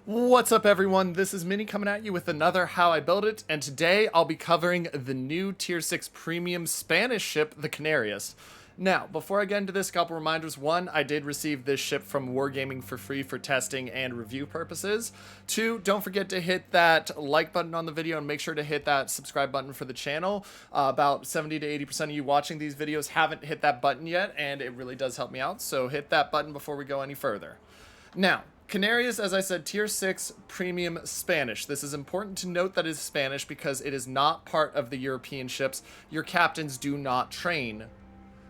What's up, everyone? This is Minnie coming at you with another How I Built It, and today I'll be covering the new Tier 6 premium Spanish ship, the Canarias. Now, before I get into this, a couple reminders. One, I did receive this ship from Wargaming for free for testing and review purposes. Two, don't forget to hit that like button on the video and make sure to hit that subscribe button for the channel. About 70 to 80% of you watching these videos haven't hit that button yet, and it really does help me out, so hit that button before we go any further. Now, Canarias, as I said, Tier 6 Premium Spanish. This is important to note that it is Spanish because it is not part of the European ships. Your captains do not train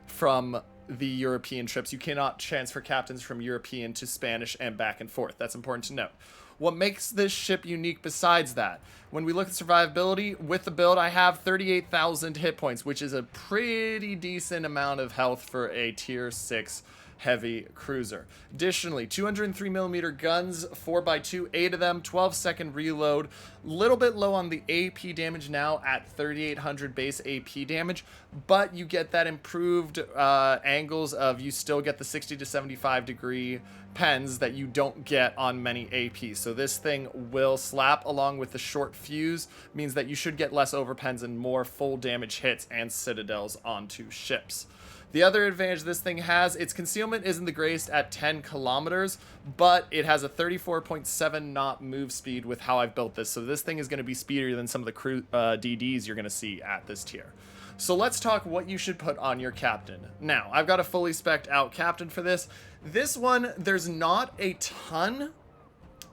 from the European ships. You cannot transfer captains from European to Spanish and back and forth. That's important to note. What makes this ship unique besides that? When we look at survivability, with the build, I have 38,000 hit points, which is a pretty decent amount of health for a Tier 6 heavy cruiser. Additionally, 203mm guns, 4x2, 8 of them, 12-second reload. Little bit low on the AP damage now at 3,800 base AP damage, but you get that improved angles of you still get the 60 to 75 degree pens that you don't get on many APs. So this thing will slap, along with the short fuse, means that you should get less overpens and more full damage hits and citadels onto ships. The other advantage this thing has, its concealment isn't the greatest at 10 kilometers, but it has a 34.7 knot move speed with how I've built this. So this thing is going to be speedier than some of the DDs you're going to see at this tier. So let's talk what you should put on your captain. Now, I've got a fully spec'd out captain for this. This one, there's not a ton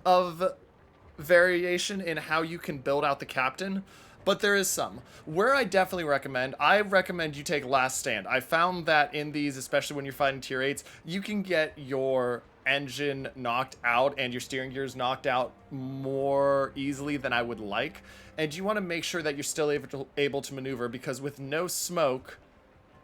of variation in how you can build out the captain, but there is some. Where I definitely recommend, you take Last Stand. I found that in these, especially when you're fighting tier 8s, you can get your engine knocked out and your steering gears knocked out more easily than I would like. And you want to make sure that you're still able to maneuver, because with no smoke,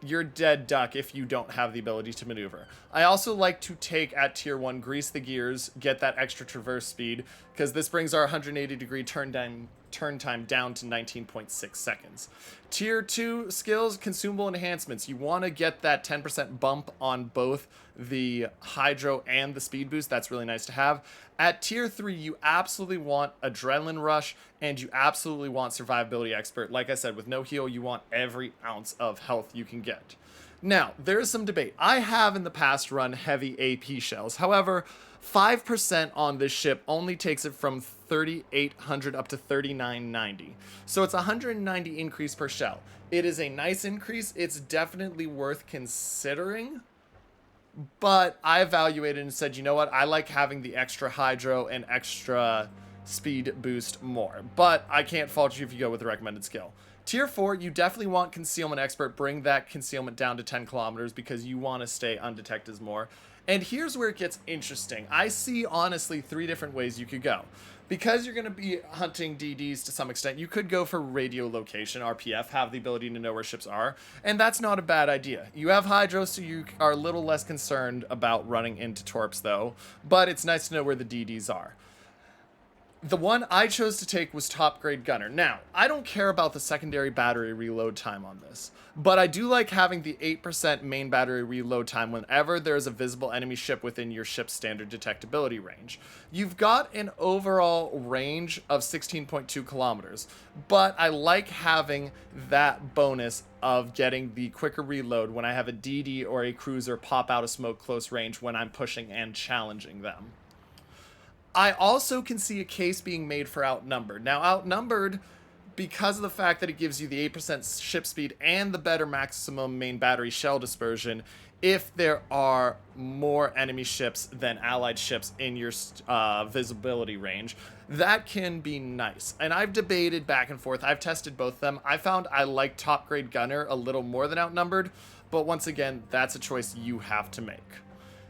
you're dead duck if you don't have the ability to maneuver. I also like to take at tier 1, grease the gears, get that extra traverse speed, because this brings our 180 degree turn time down to 19.6 seconds. Tier 2 skills, consumable enhancements. You want to get that 10% bump on both the hydro and the speed boost. That's really nice to have. At tier 3, you absolutely want adrenaline rush, and you absolutely want survivability expert. Like I said, with no heal, you want every ounce of health you can get. Now, there is some debate. I have in the past run heavy AP shells. However, 5% on this ship only takes it from 3,800 up to 3,990. So it's a 190 increase per shell. It is a nice increase. It's definitely worth considering. But I evaluated and said, you know what? I like having the extra hydro and extra speed boost more. But I can't fault you if you go with the recommended skill. Tier 4, you definitely want Concealment Expert. Bring that concealment down to 10 kilometers because you want to stay undetected more. And here's where it gets interesting. I see, honestly, 3 different ways you could go. Because you're going to be hunting DDs to some extent, you could go for radio location, RPF, have the ability to know where ships are, and that's not a bad idea. You have hydro, so you are a little less concerned about running into torps, though, but it's nice to know where the DDs are. The one I chose to take was Top Grade Gunner. Now, I don't care about the secondary battery reload time on this, but I do like having the 8% main battery reload time whenever there's a visible enemy ship within your ship's standard detectability range. You've got an overall range of 16.2 kilometers, but I like having that bonus of getting the quicker reload when I have a DD or a cruiser pop out of smoke close range when I'm pushing and challenging them. I also can see a case being made for Outnumbered. Now, Outnumbered, because of the fact that it gives you the 8% ship speed and the better maximum main battery shell dispersion, if there are more enemy ships than allied ships in your visibility range, that can be nice. And I've debated back and forth. I've tested both of them. I found I like Top Grade Gunner a little more than Outnumbered, but once again, that's a choice you have to make.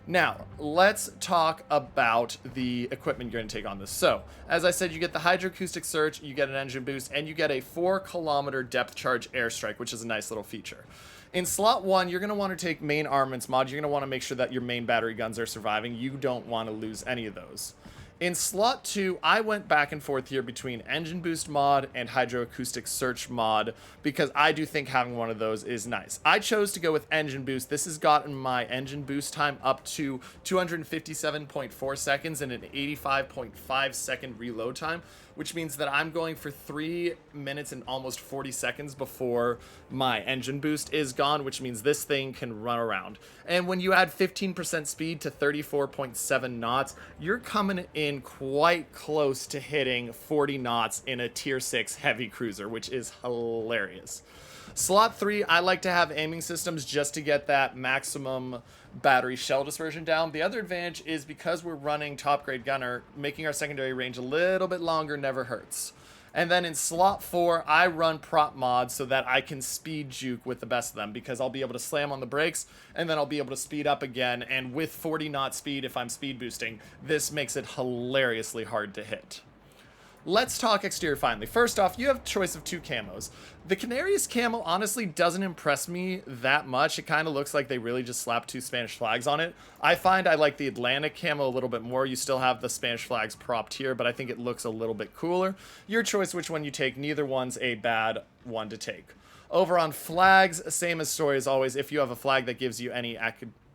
Now, let's talk about the equipment you're going to take on this. So, as I said, you get the Hydroacoustic Search, you get an engine boost, and you get a 4-kilometer depth charge airstrike, which is a nice little feature. In slot 1, you're going to want to take main armaments mod. You're going to want to make sure that your main battery guns are surviving. You don't want to lose any of those. In slot 2, I went back and forth here between engine boost mod and hydroacoustic search mod because I do think having one of those is nice. I chose to go with engine boost. This has gotten my engine boost time up to 257.4 seconds and an 85.5 second reload time, which means that I'm going for 3 minutes and almost 40 seconds before my engine boost is gone, which means this thing can run around. And when you add 15% speed to 34.7 knots, you're coming in quite close to hitting 40 knots in a tier 6 heavy cruiser, which is hilarious. Slot 3, I like to have aiming systems just to get that maximum battery shell dispersion down. The other advantage is because we're running top grade gunner, making our secondary range a little bit longer never hurts. And then in slot 4, I run prop mods so that I can speed juke with the best of them because I'll be able to slam on the brakes and then I'll be able to speed up again. And with 40 knot speed, if I'm speed boosting, this makes it hilariously hard to hit. Let's talk exterior finally. First off, you have a choice of 2 camos. The Canarias camo honestly doesn't impress me that much. It kind of looks like they really just slapped 2 Spanish flags on it. I find I like the Atlantic camo a little bit more. You still have the Spanish flags propped here, but I think it looks a little bit cooler. Your choice which one you take. Neither one's a bad one to take. Over on flags, same as story as always. If you have a flag that gives you any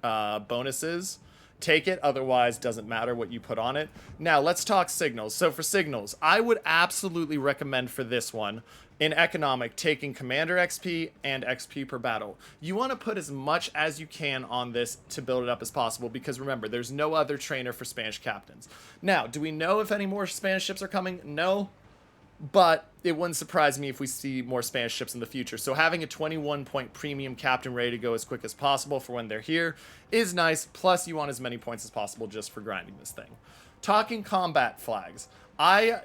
bonuses, take it, otherwise doesn't matter what you put on it. Now let's talk signals. So for signals, I would absolutely recommend for this one in economic taking commander XP and XP per battle. You want to put as much as you can on this to build it up as possible because remember, there's no other trainer for Spanish captains. Now, do we know if any more Spanish ships are coming? No. But it wouldn't surprise me if we see more Spanish ships in the future. So having a 21-point premium captain ready to go as quick as possible for when they're here is nice. Plus, you want as many points as possible just for grinding this thing. Talking combat flags. I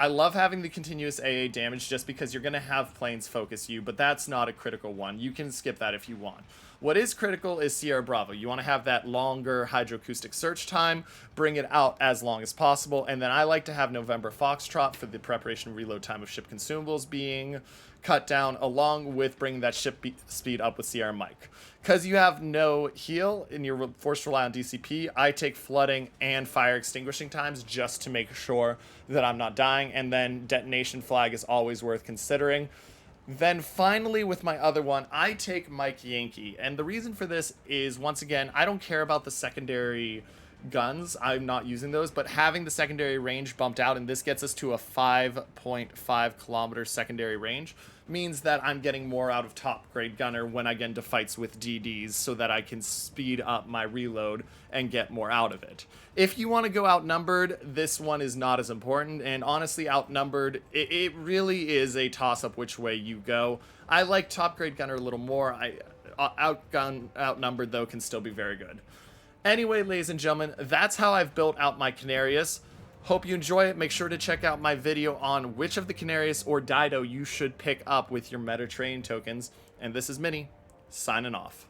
love having the continuous AA damage just because you're going to have planes focus you, but that's not a critical one. You can skip that if you want. What is critical is Sierra Bravo. You want to have that longer hydroacoustic search time, bring it out as long as possible, and then I like to have November Foxtrot for the preparation and reload time of ship consumables being cut down, along with bringing that ship speed up with Sierra Mike. Because you have no heal and you're forced to rely on DCP, I take flooding and fire extinguishing times just to make sure that I'm not dying, and then detonation flag is always worth considering. Then finally, with my other one, I take Mike Yankee. And the reason for this is, once again, I don't care about the secondary guns. I'm not using those, but having the secondary range bumped out, and this gets us to a 5.5 kilometer secondary range, means that I'm getting more out of top grade gunner when I get into fights with DDs so that I can speed up my reload and get more out of it. If you want to go outnumbered, this one is not as important, and honestly, outnumbered, it really is a toss-up which way you go. I like top grade gunner a little more. Outnumbered, though, can still be very good. Anyway, ladies and gentlemen, that's how I've built out my Canarias. Hope you enjoy it. Make sure to check out my video on which of the Canarias or Dido you should pick up with your Mediterranean tokens. And this is Minnie, signing off.